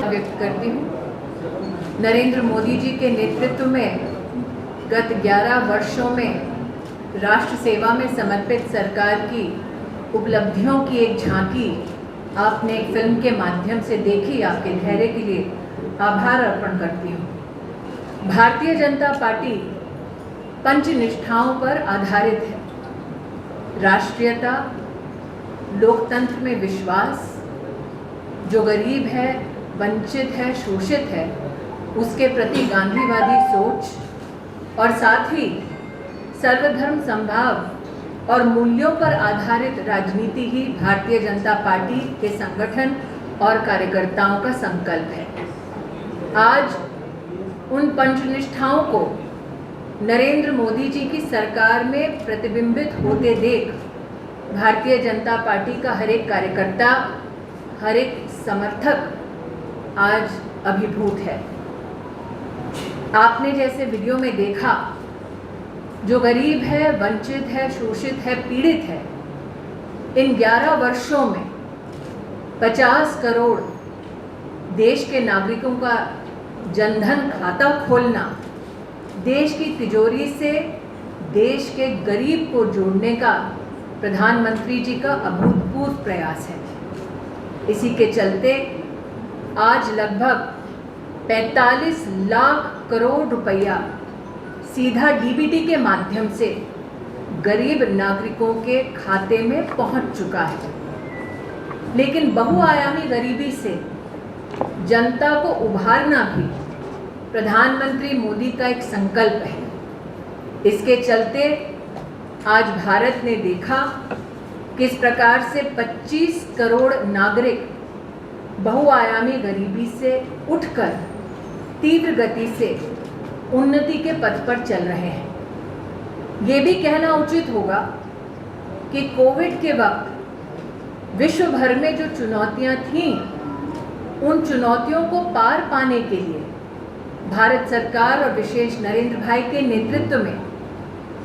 व्यक्त करती हूँ। नरेंद्र मोदी जी के नेतृत्व में गत 11 वर्षों में राष्ट्र सेवा में समर्पित सरकार की उपलब्धियों की एक झांकी आपने एक फिल्म के माध्यम से देखी। आपके धैर्य के लिए आभार अर्पण करती हूँ। भारतीय जनता पार्टी पंचनिष्ठाओं पर आधारित है। राष्ट्रीयता, लोकतंत्र में विश्वास, जो गरीब है, वंचित है, शोषित है, उसके प्रति गांधीवादी सोच और साथ ही सर्वधर्म समभाव और मूल्यों पर आधारित राजनीति ही भारतीय जनता पार्टी के संगठन और कार्यकर्ताओं का संकल्प है। आज उन पंचनिष्ठाओं को नरेंद्र मोदी जी की सरकार में प्रतिबिंबित होते देख भारतीय जनता पार्टी का हर एक कार्यकर्ता, हर एक समर्थक आज अभिभूत है। आपने जैसे वीडियो में देखा, जो गरीब है, वंचित है, शोषित है, पीड़ित है, इन 11 वर्षों में 50 करोड़ देश के नागरिकों का जनधन खाता खोलना, देश की तिजोरी से देश के गरीब को जोड़ने का प्रधानमंत्री जी का अभूतपूर्व प्रयास है। इसी के चलते आज लगभग 45 लाख करोड़ रुपया सीधा डीबीटी के माध्यम से गरीब नागरिकों के खाते में पहुंच चुका है। लेकिन बहुआयामी गरीबी से जनता को उभारना भी प्रधानमंत्री मोदी का एक संकल्प है। इसके चलते आज भारत ने देखा किस प्रकार से 25 करोड़ नागरिक बहुआयामी गरीबी से उठकर तीव्र गति से उन्नति के पथ पर चल रहे हैं। ये भी कहना उचित होगा कि कोविड के वक्त विश्व भर में जो चुनौतियां थीं, उन चुनौतियों को पार पाने के लिए भारत सरकार और विशेष नरेंद्र भाई के नेतृत्व में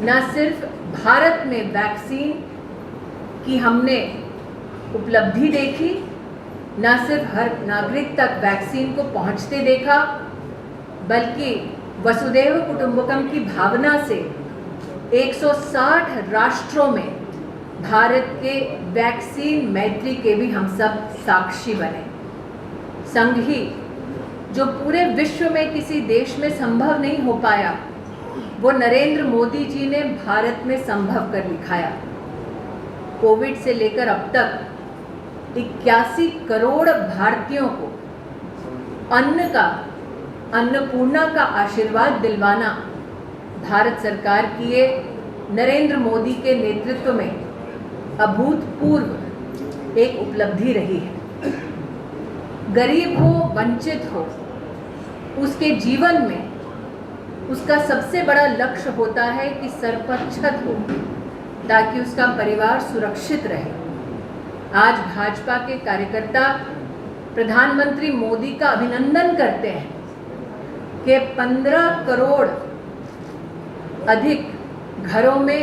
न सिर्फ भारत में वैक्सीन की हमने उपलब्धि देखी, न सिर्फ हर नागरिक तक वैक्सीन को पहुंचते देखा, बल्कि वसुधैव कुटुंबकम की भावना से 160 राष्ट्रों में भारत के वैक्सीन मैत्री के भी हम सब साक्षी बने। संग ही जो पूरे विश्व में किसी देश में संभव नहीं हो पाया, वो नरेंद्र मोदी जी ने भारत में संभव कर दिखाया। कोविड से लेकर अब तक 81 करोड़ भारतीयों को अन्नपूर्णा का आशीर्वाद दिलवाना भारत सरकार की ये नरेंद्र मोदी के नेतृत्व में अभूतपूर्व एक उपलब्धि रही है। गरीब हो, वंचित हो, उसके जीवन में उसका सबसे बड़ा लक्ष्य होता है कि सर पर छत हो, ताकि उसका परिवार सुरक्षित रहे। आज भाजपा के कार्यकर्ता प्रधानमंत्री मोदी का अभिनंदन करते हैं कि 15 करोड़ अधिक घरों में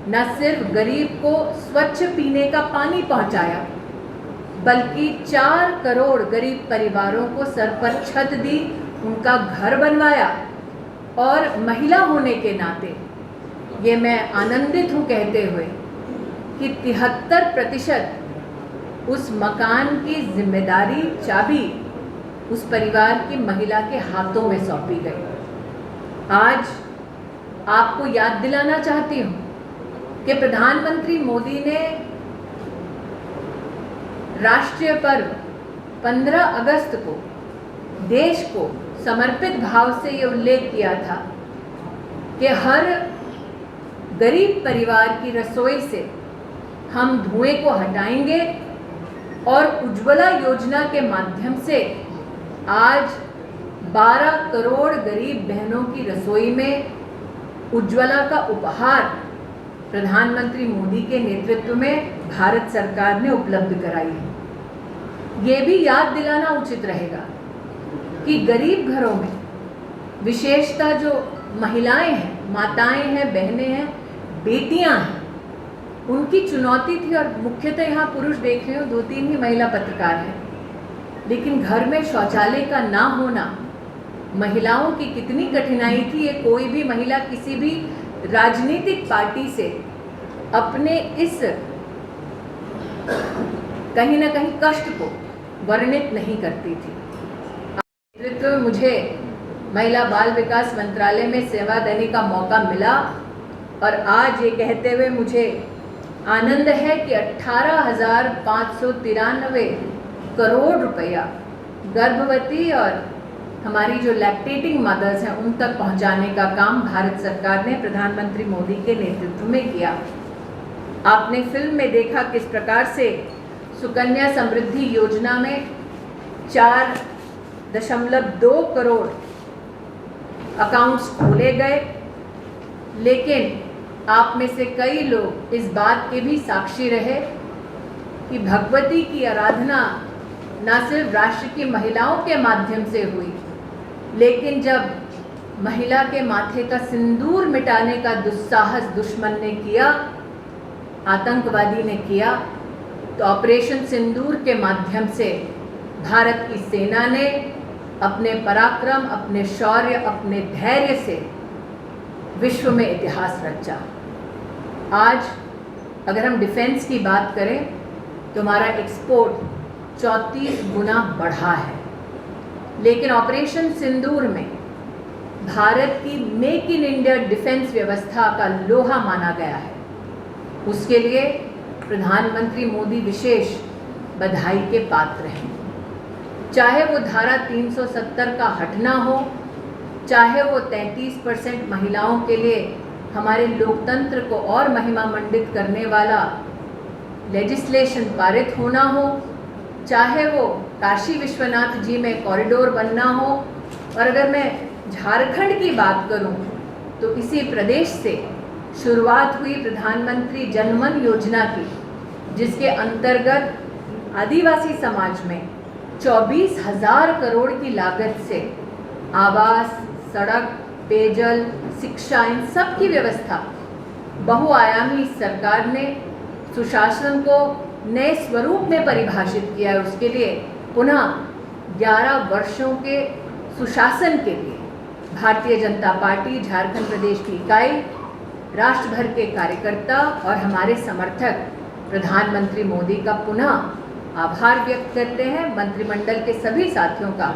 न सिर्फ गरीब को स्वच्छ पीने का पानी पहुंचाया, बल्कि 4 करोड़ गरीब परिवारों को सर पर छत दी, उनका घर बनवाया। और महिला होने के नाते ये मैं आनंदित हूँ कहते हुए कि 73% उस मकान की जिम्मेदारी, चाबी उस परिवार की महिला के हाथों में सौंपी गई। आज आपको याद दिलाना चाहती हूँ कि प्रधानमंत्री मोदी ने राष्ट्रीय पर्व 15 अगस्त को देश को समर्पित भाव से ये उल्लेख किया था कि हर गरीब परिवार की रसोई से हम धुएं को हटाएंगे और उज्ज्वला योजना के माध्यम से आज 12 करोड़ गरीब बहनों की रसोई में उज्ज्वला का उपहार प्रधानमंत्री मोदी के नेतृत्व में भारत सरकार ने उपलब्ध कराई है। ये भी याद दिलाना उचित रहेगा कि गरीब घरों में विशेषता जो महिलाएं हैं, माताएं हैं, बहनें हैं, बेटियां हैं, उनकी चुनौती थी, और मुख्यतः यहाँ पुरुष देख रहे हो, 2-3 ही महिला पत्रकार हैं, लेकिन घर में शौचालय का ना होना महिलाओं की कितनी कठिनाई थी, ये कोई भी महिला किसी भी राजनीतिक पार्टी से अपने इस कहीं ना कहीं कष्ट को वर्णित नहीं करती थी। नेतृत्व में मुझे महिला बाल विकास मंत्रालय में सेवा देने का मौका मिला, और आज ये कहते हुए मुझे आनंद है कि 18,593 करोड़ रुपया गर्भवती और हमारी जो लैक्टेटिंग मदर्स हैं उन तक पहुंचाने का काम भारत सरकार ने प्रधानमंत्री मोदी के नेतृत्व में किया। आपने फिल्म में देखा किस प्रकार से सुकन्या समृद्धि योजना में 4.2 करोड़ अकाउंट्स खोले गए, लेकिन आप में से कई लोग इस बात के भी साक्षी रहे कि भगवती की आराधना न सिर्फ राष्ट्र की महिलाओं के माध्यम से हुई, लेकिन जब महिला के माथे का सिंदूर मिटाने का दुस्साहस दुश्मन ने किया, आतंकवादी ने किया, तो ऑपरेशन सिंदूर के माध्यम से भारत की सेना ने अपने पराक्रम, अपने शौर्य, अपने धैर्य से विश्व में इतिहास रचा। आज अगर हम डिफेंस की बात करें तो हमारा एक्सपोर्ट 34 गुना बढ़ा है, लेकिन ऑपरेशन सिंदूर में भारत की मेक इन इंडिया डिफेंस व्यवस्था का लोहा माना गया है। उसके लिए प्रधानमंत्री मोदी विशेष बधाई के पात्र हैं। चाहे वो धारा 370 का हटना हो, चाहे वो 33% महिलाओं के लिए हमारे लोकतंत्र को और महिमा मंडित करने वाला लेजिस्लेशन पारित होना हो, चाहे वो काशी विश्वनाथ जी में कॉरिडोर बनना हो, और अगर मैं झारखंड की बात करूं तो इसी प्रदेश से शुरुआत हुई प्रधानमंत्री जनमन योजना की, जिसके अंतर्गत आदिवासी समाज में 24,000 करोड़ की लागत से आवास, सड़क, पेयजल, शिक्षा, इन सब की व्यवस्था बहुआयामी सरकार ने सुशासन को नए स्वरूप में परिभाषित किया है। उसके लिए पुनः 11 वर्षों के सुशासन के लिए भारतीय जनता पार्टी झारखंड प्रदेश की इकाई, राष्ट्र भर के कार्यकर्ता और हमारे समर्थक प्रधानमंत्री मोदी का पुनः आभार व्यक्त करते हैं। मंत्रिमंडल के सभी साथियों का